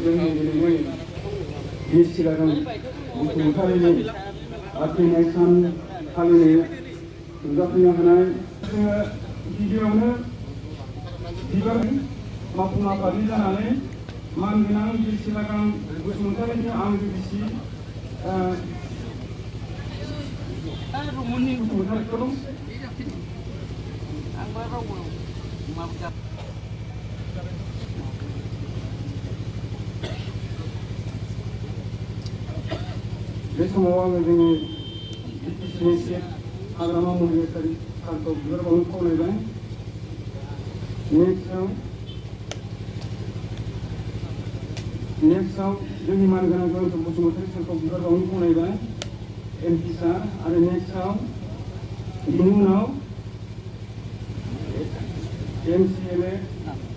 जोंनि दिनैनि बे सिगां बसुमतारिनि आथिनाय सान फालिनो नुजाफैनो हानाय जोङो गिबियावनो बिबार मावफुं आफादनि जानानै मानगोनां बे सिगां बसुमतारिनि आंगो बिसि बसुमतारिखौ बे समाव आङो जोंनि बिटिसिनि चिफ हाग्रामा मुहियारि सारखौ बिबार बावनो खावलायबाय। नेक्स्टआव जोंनि मानगोनां जयन्त बसुमतारि सारखौ बिबार बावनो खावलायबाय एमपि सार आरो नेक्स्टआव बिनि उनाव एमसिएलए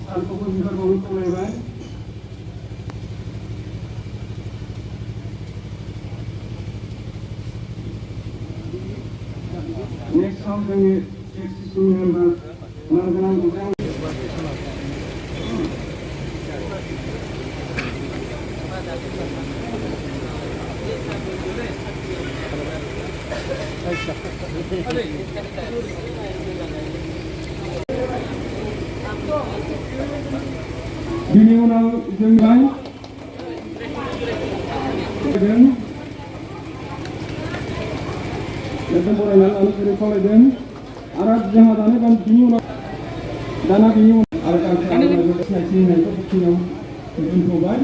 सारखौबो बिबार बावनो खावलायबाय। नेक्स्टआव जोंनि एक्सिसनि मेम्बार मानगोनां बिथां बिनि उनाव जोंनि लेखा फरायनानै लानो थाखाय खावलायदों आरो जोंहा बिनि उनाव आरो सिनायथि होनायखौ बुकिङाव दोनथ'बाय।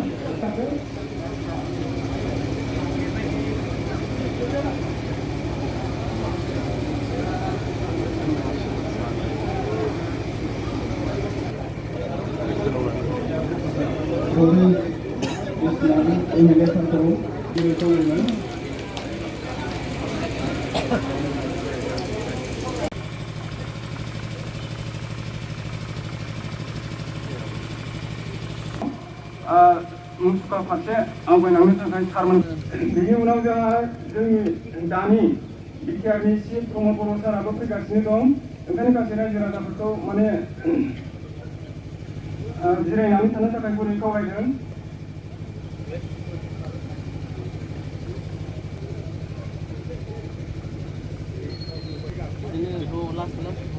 एमएलए सारखौ खावलायबाय। मुसुखा फारसे आवगायलांनो थाखाय सारमोन। बेनि उनाव जोंहा जोंनि दानि बिटिआरनि चिफ प्रमद बर' साराबो फैगासिनो दं। ओंखायनो गासै रायजो राजाफोरखौ माने जिरायनानै थानो थाखाय गुरै खावलायदों।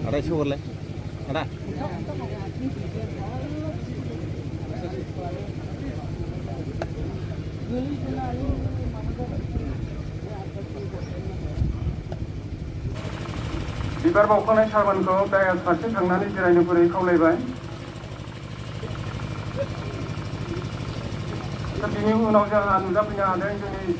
Ada syukur lah, ada. बिबार बावखांनाय सारमोनखौ डायास फारसे थांनानै जिरायनो गुरै खावलायबाय। बिनि उनाव जोंहा नुजाफैनो हादों जोंनि